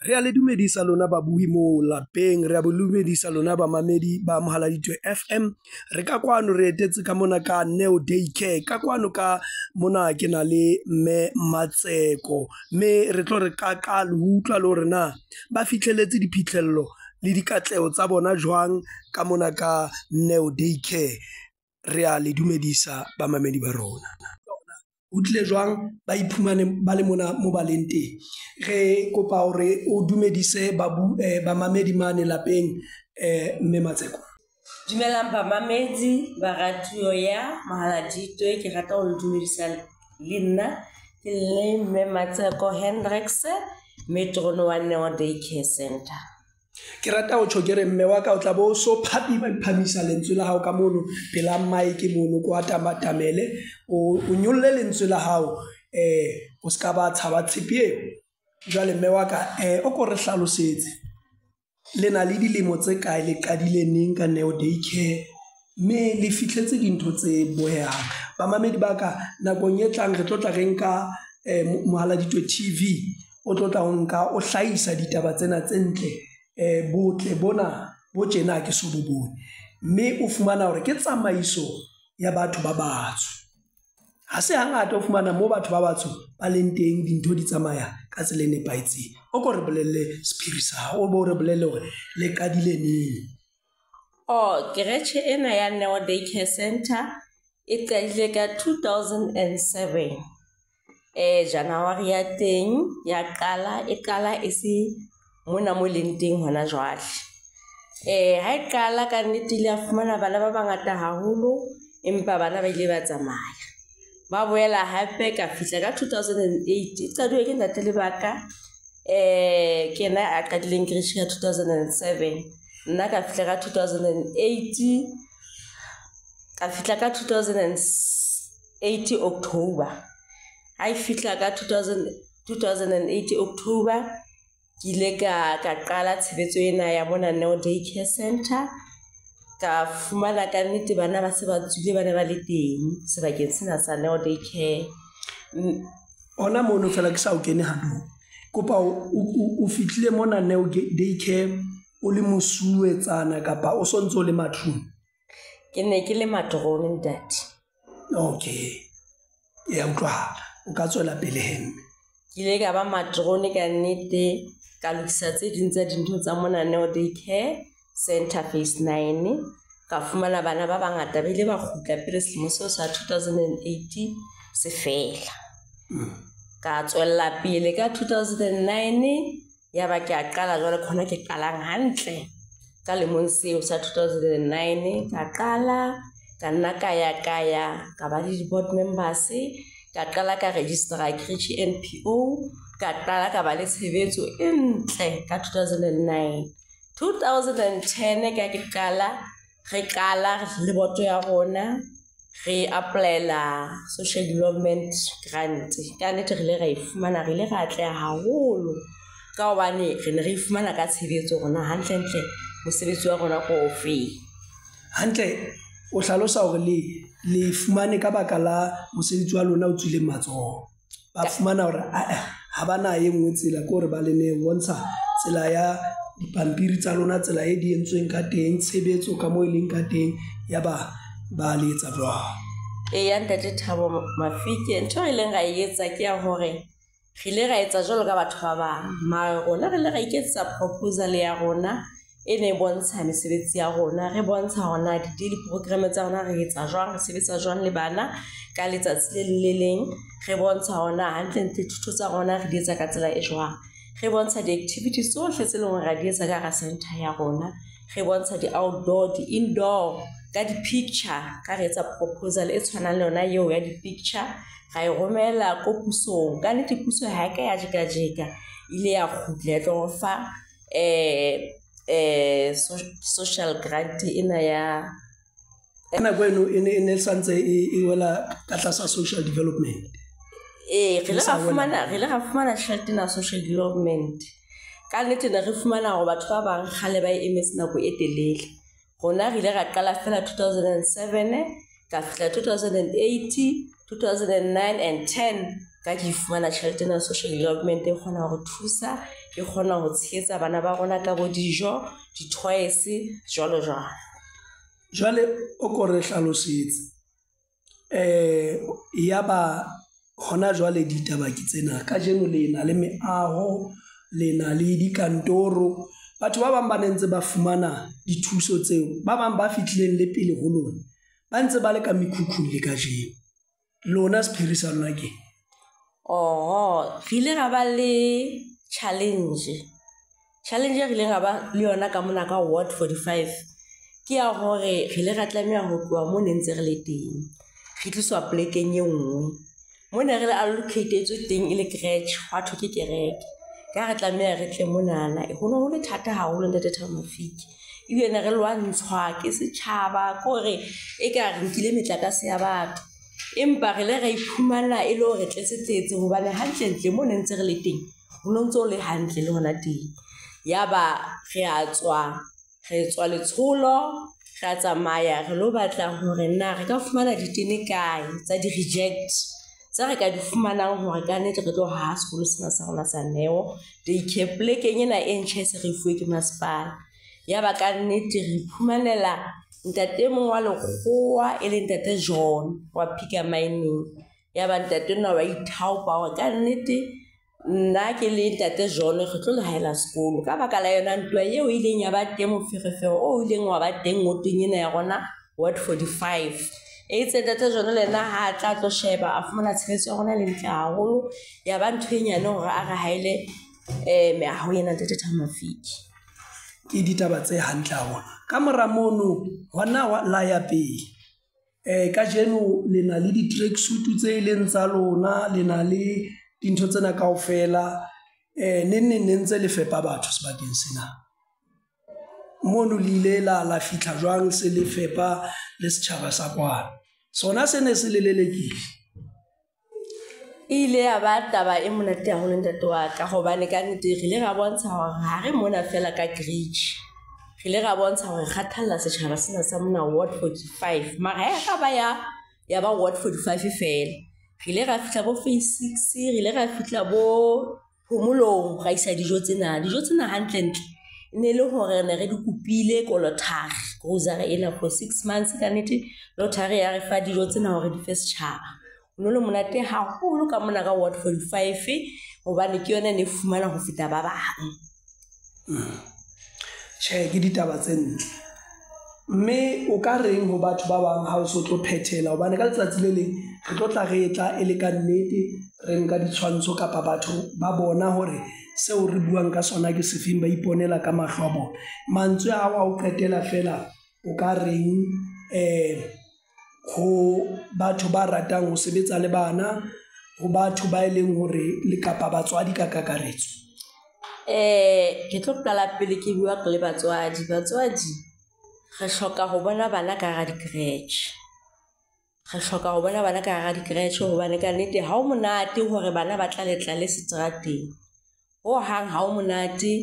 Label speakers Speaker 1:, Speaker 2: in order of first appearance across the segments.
Speaker 1: Re a le dumedisa lona ba bui mo lapeng, re a dumedisa lona ba mamedi ba Mohaladitwe FM. Re ka kwano re etetse ka mona ka Neo Daycare, ka kwano ka mona ke na le mme Matseko. Me re tlo re ka le utlwa le hore na ba fihleletse diphihlello le dikatleo tsa bona jwang ka mona ka Neo Daycare. Re a le dumedisa ba mamedi ba rona. Utlile jwang ba iphumane ba le mona mo baleng teng. Re kopa hore o dumedise ba mamedi mane lapeng mme Matseko.
Speaker 2: Dumelang ba mamedi ba radio ya Mohaladitwe, ke rata ho le dumedisa le nna ke le mme Matseko Hendricks, metrono wa Neo Daycare Center.
Speaker 1: Ke rata ho tjhokere mme wa ka o tla bo so phamisa lentswe la hao ka mono pela maike mono kwa tamatamele o nyolle lentswe la hao o ska ba tshaba tshepieo. Jwale mme wa ka o ko re hlalosetse le na le dilemo tse kae le qadile neng ka Neo Daycare me le fihletse dintho tse boyang. Ba mamedi ba ka nakong e tlang re tlotla re nka Mohaladitwe TV o tlotla o nka o hlahisa ditaba tsena tse ntle botle bona bo tjena ke so bone, mme o fumana hore ke tsamaiso ya batho ba batsho. Ha se hangata o fumana mo batho ba batsho ba leng teng dintho di tsamaya ka tsela e nepaetseng. O ko re bolelle sephiri sa hao, o bo re bolelle hore le qadile neng.
Speaker 2: Keretjhe ena ya Neo Daycare Center e qadile ka 2007. January ya teng ya qala e se mona mo leng teng hona jwale. Ha e qala ka nnete ile a fumana bana ba bangata haholo, empa bana ba ile ba tsamaya ba boela hape ka fihla ka 2008 qaduwe ke ntate lebaka ke na a qadileng keretjhe ka 2007, nna ka fihla ka 2008 ka fihla ka 2008 October. Ha e fihla ka 2008 October ke ile ka qala tshebetso ena ya mona Neo Daycare Center. Ka fumana ka nnete bana ba se ba tswile ba ne ba le teng sebakeng sena sa Neo Daycare.
Speaker 1: Ona mono fela ke sa o kene hano kopa o fihlile mona Neo Daycare o le mosuwetsana kapa o sontso le mathung?
Speaker 2: Ke ne ke le matrone ntate.
Speaker 1: Okay, ya utlwa o ka tswela pele hemme.
Speaker 2: Ke ile ka ba matrone ka nnete ka lokisa tse ding tsa dintho tsa mona Neo Daycare Center phase 9. Ka fumana bana ba bangata ba ile ba kgutla pele selemo seo sa 2008 se fela. Ka tswella pele ka 2009 ya ba ke a qala jwale khona ke qalang hantle ka lemong seo sa 2009. Ka qala ka nna ka ba le board members, ka qala ka registra Creche NPO, ka qala ka ba le tshebetso e ntle ka 2009. 2010 ka ke qala re qala le boto ya rona re applyela social development grant. Ka nnete re ile ra ifumana, re ile ra atleha haholo ka hobane re ne re ifumana ka tshebetso rona hantle mosebetsi wa rona ko ofeng.
Speaker 1: Hantle o hlalosa hore le fumane ka baka la mosebetsi wa lona o tswile matsoho. Ba fumana hore ha bana e nngwe tsela ko re ba le ne bontsha tsela ya dipampiri tsa lona, tsela e di entsweng ka teng, tshebetso ka mo e leng ka teng, ya ba le etsa jwang?
Speaker 2: Ya ntate Thabo Mafike, ntho re leng ra etsa ke ya hore re ile ra etsa jwalo ka batho ba bang, mara rona re ile ra iketsa proposal ya rona e ne bontsha mesebetsi ya rona, re bontsha hona di program tsa rona re etsa jwang, re sebetsa jwang le bana ka letsatsi le leng, re bontsha hona hantle thuto tsa rona re di etsa ka tsela e jwang, re bontsha di-activities tsohle tse leng hore ra di etsa ka center ya rona, re bontsha di-outdoor, di-indoor ka di-picture. Ka re etsa proposal e tshwanang le yona eo ya di-picture, ra e romela ko pusong. Ka nnete puso ha e ka ya jeka ile ya kgutla tlo fa social grant ena ya
Speaker 1: nako eno e ne santse e wela ka tlasa social development.
Speaker 2: Re ile ra fumana tjhelete na social development. Ka nnete ne re fumana hore batho ba bang kgale ba emetse nako e telele. Rona re ile ra qala fela 2007 ka fihla 2008 2009 and 10 ka di fumana tšhelete na social development e kgona go thusa e kgona go tshegetsa bana ba rona ka bo dijo di-toys jalo jalo.
Speaker 1: Jwale o ko re hlalosetse ya ba gona jwale ditaba ke tsena ka jeno le na le meaho le na le dikantoro batho ba bang ba nentse ba fumana dithuso tseo ba bang ba fitlileng le pele go lona ba ntse ba le ka mekhukhung le ka jeno lona sephiri sa lona ke
Speaker 2: re ile ga ba le challenge re ile ga ba le yona ka mona ka Ward 45 ke ya gore re ile ga tlameha go tloa mo ne ntse re le teng re tliswa plekeng e nngwe mo ne re le allocatetswe teng e le crèche batho ke kereke ka re tlameha re tle monana go ne go le thata haholo Ntate Mafiki ebile ne re lwantshwa ke setšhaba kore e ka re nkile metlakase ya batho empa re le ga iphumana e le gore tletse gobane hantlentle mo ne ntse re le teng go ne ntse o le hantle le gona teng ya ba re tswa letsholo re a tsamaya re lo batla gore na re ka fumana ditene kae tsa di-reject tsa re ka di fumanang gore ka nnete re tlo ha sekolo sena sa rona sa Neo daycare plekeng ena e ntšha e se re fuwe ke masepala ya ba ka nnete re iphumanela ntate mongwe wa lekgowa e le Ntate John wa Pika Mining ya ba ntate nna wa ithaopa gore ka nnete nna ke le Ntate John re tlo le haela sekolo ka baka la yona ntwa eo e ileng ya ba teng moferefere o ileng wa ba teng ngotong ena ya rona Ward 45 e itse Ntate John le nna ha tla tlo sheba a fumana tshegetso ya rona le ntle haholo ya ba ntho e nyane gore a re haele meaho ena Ntate Mafiki
Speaker 1: ke ditaba tse hantle haholo ka mora mono hona la ya pele ka jeno le na le di-tracksuit tse leng tsa lona le na le dintho tsena kaofela ne ntse le fepa batho sebakeng sena mono le ile la fihla jwang se le fepa le setjhaba sa kwana sona se ne se lelelekile
Speaker 2: ile ya ba taba e monate haholo Ntate wa ka gobane ka nnete re ile ra bontsha gore ga re mona fela ka Gridge re ile ra bontsha gore kgathalla setšhaba sena sa mona Ward 45 mara ya ka ba ya ba Ward 45 fela re ile ra fihla bo phase 6 re ile ra fihla bo phomolong ga isa dijo tsena hantlentle ne le gore ne re di kopile ko lottery grocery ena for 6 months ka nnete lottery ya re fa dijo tsena gore di fe setšhaba no le monate haholo ka mona ka Ward 45 gobane ke yone ne fumana go feta ba bang
Speaker 1: ke ditaba tse ntle mme o ka reng go batho ba bang ha o so tlo phethela gobane ka letsatsi le leng re tlo tla re tla e le ka nnete re nka ditshwantsho kapa batho ba bona gore seo re buang ka sona ke sefeng ba iponela ka mahlo a bona mantswe a wa o qetela fela o ka reng go batho ba ratang go sebetsa le bana go batho ba leng gore le kapa batswadi ka kakaretso
Speaker 2: ke tlo qala pele ke bua le batswadi re hloka go bona bana ka ga di-crèche gobane ka nnete ha o monate gore bana ba tla letlale seterateng ho hang ha o monate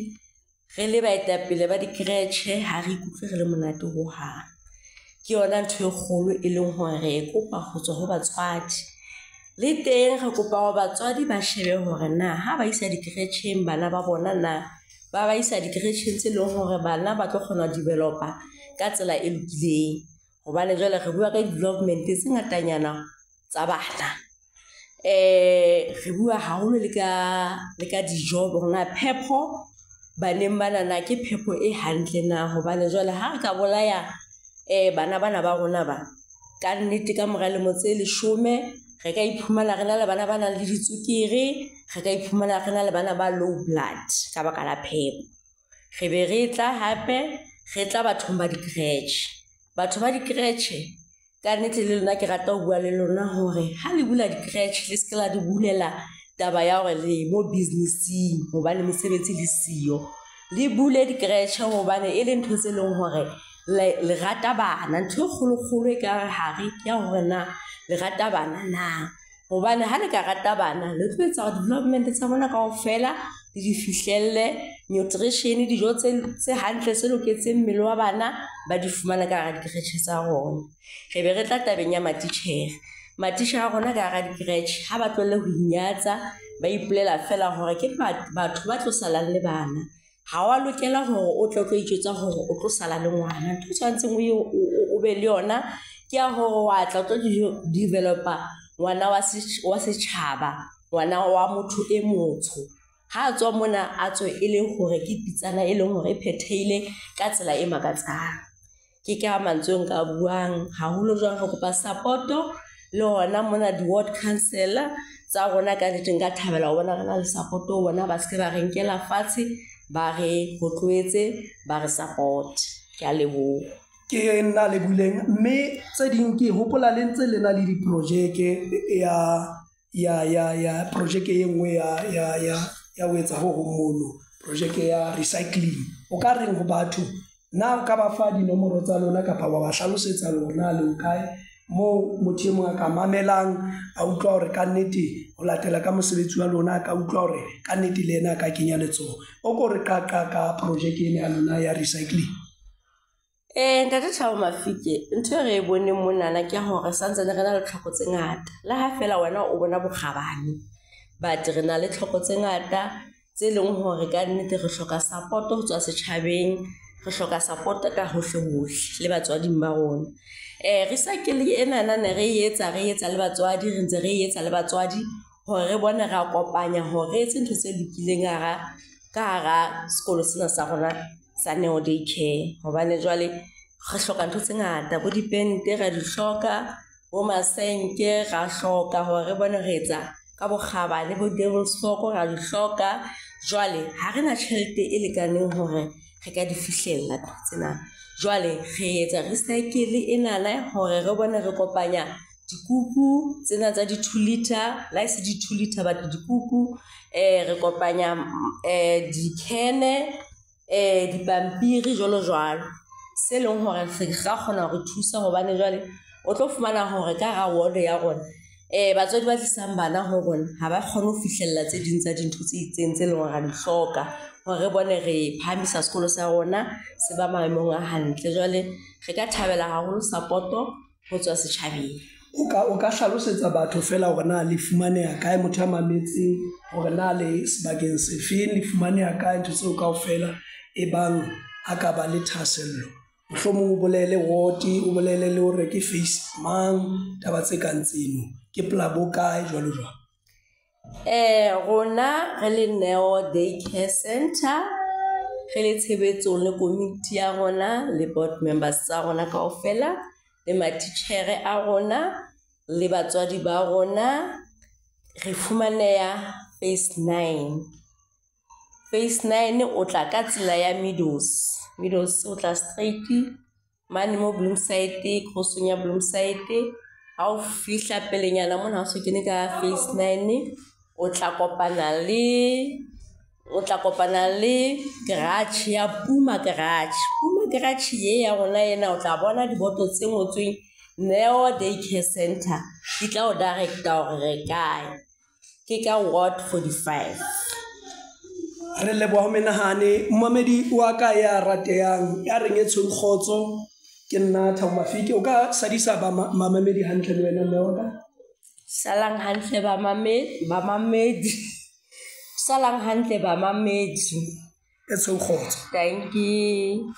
Speaker 2: re le baetapele ba di-crèche ha re ikutlwe re le monate ho hang ke yona ntho e kgolo e leng gore re e kopa go tswa go batswadi le teng re kopa go batswadi ba shebe gore na ha ba isa di-crècheng bana ba bona na ba ba isa di-crècheng tse leng gore bana ba tlo kgona ho developa ka tsela e lokileng gobane jwale re bua ka development tse ngatanyana tsa bana re bua haholo le ka dijo bona phepho baneng banana ke phepho e hantle na gobane jwale ha re ka bolaya bana ba rona ba ka nnete ka mora lemo tse 10 re ka iphumana re na le bana ba nang le ditsukiri re ka iphumana re na le bana ba low blood ka baka la phepho re be re tla hape re tla bathong ba batho ba di-crèche ka nnete le lona ke rata ho bua le lona hore ha le bula di-crèche le se ke la di bulela taba ya gore le mo businessing hobane mesebetsi le siyo le bule di-crèche hobane e le ntho tse leng hore le rata bana ntho e kgolo e ka hare ya hore na le rata bana na hobane ha le ka rata bana le tlo etsa development tsa bona kaofela le di fihlelle nutrition dijo tse hantle se loketseng mmele wa bana ba di fumana ka ga di-crèche tsa rona re be re tla tabeng ya matitjhere matisha a rona ka hara di-crèche ha ba tlohelle ho inyatsa ba ipolela fela hore ke batho ba tlo salang le bana ha wa lokela hore o tlo itjwetsa hore o tlo sala le ngwana ntho tshwantseng o be le yona ke ya hore wa tla tlo developa ngwana wa setjhaba ngwana wa motho e motsho ha tswa mona a tswe e le hore ke pitsana e leng hore e phethehile ka tsela e makatsang ke ka mantswe nka buang haholo jwang re kopa supporto le hona mona di-ward councillor tsa rona ka nnete nka thabela ho bona re na le supporto bona ba se ba re nkela fatshe ba re rotloetse ba re support ke a leboha
Speaker 1: ke nna le buleng mme tse ding ke hopola le ntse le na le diprojeke ya projeke e nngwe ya ho etsa ho mono projeke ya recycling o ka reng ho batho na ka ba fa dinomoro tsa lona kapa wa ba hlalosetsa lona le kae mo motho e mong a ka mamelang a utlwa hore ka nnete ho latela ka mosebetsi wa lona a ka utlwa hore ka nnete le ena a ka kenya letsoho o ko re ka projeke ena ya lona ya recycling.
Speaker 2: Ntate Thabo Mafike ntho e re e boneng monana ke hore santsane re na le tlhoko tse ngata le ha fela wena o bona bokgabane but re na le tlhoko tse ngata tse leng hore ka nnete re hloka support ho tswa setjhabeng re hloka support ka hohle le batswading ba rona recycle ena ne re etsa le batswadi re ntse re etsa le batswadi hore re bone ra kopanya hore etse ntho tse lokileng ka hara sekolo sena sa rona sa Neo Daycare hobane jwale re hloka ntho tse ngata bo dipente ra di hloka bo masenke ra hloka hore re bone re etsa ka bokgabane bo devil's fork ra di hloka jwale ha re na tjhelete e lekaneng hore re ka di fihlella tsena jwale re etsa recycle enana hore re bone re kopanya dikupu tsena tsa di-2 liter la ise di-2 liter ba dikupu re kopanya dikene dipampiri jolo se leng hore re ga kgona hore thusa hobane jwale o tlo fumana hore ka ra ward ya rona batswadi ba tlisang bana ho rona ha ba kgone ho fihlella tse ding tsa dintho tse itseng tse leng hore ra di hloka hore re bone re phamisa sekolo sa rona se ba maemong a hantle jwale re ka thabela haholo supporto ho tswa setjhabeng.
Speaker 1: O ka hlalosetsa batho fela hore na le fumaneha kae motho a mametseng hore na le sebakeng sefeng le fumaneha kae ntho tseo kaofela e bang a ka ba le thasello mohlomong o bolele woti o bolele le hore ke face mang taba tse kang tseno ke plabo kae jwalo
Speaker 2: rona re le Neo Daycare Center re le tshebetsong le committee ya rona le board members tsa rona kaofela le matitjhere a rona le batswadi ba rona re fumaneha phase 9 o tla ka tsela ya Meadows o tla straight mane mo Bloomside crossing ya Bloomside ha o fihla pelenyana mona ha o so kene ka phase 9 o tla kopana le garage ya Puma garage ye ya rona ena o tla bona diboto tse ngotsweng Neo Daycare Center di tla o directa hore re kae ke ka ward 45.
Speaker 1: re leboha menahane mmamedi wa ka ya ratehang ya rengetsweng kgotso ke nna Thabo Mafike o ka sadisa ba mamedi hantle le wena mme wa ka
Speaker 2: salang hantle ba mamedi salang hantle ba mamedi
Speaker 1: etswe kgotso
Speaker 2: thank you.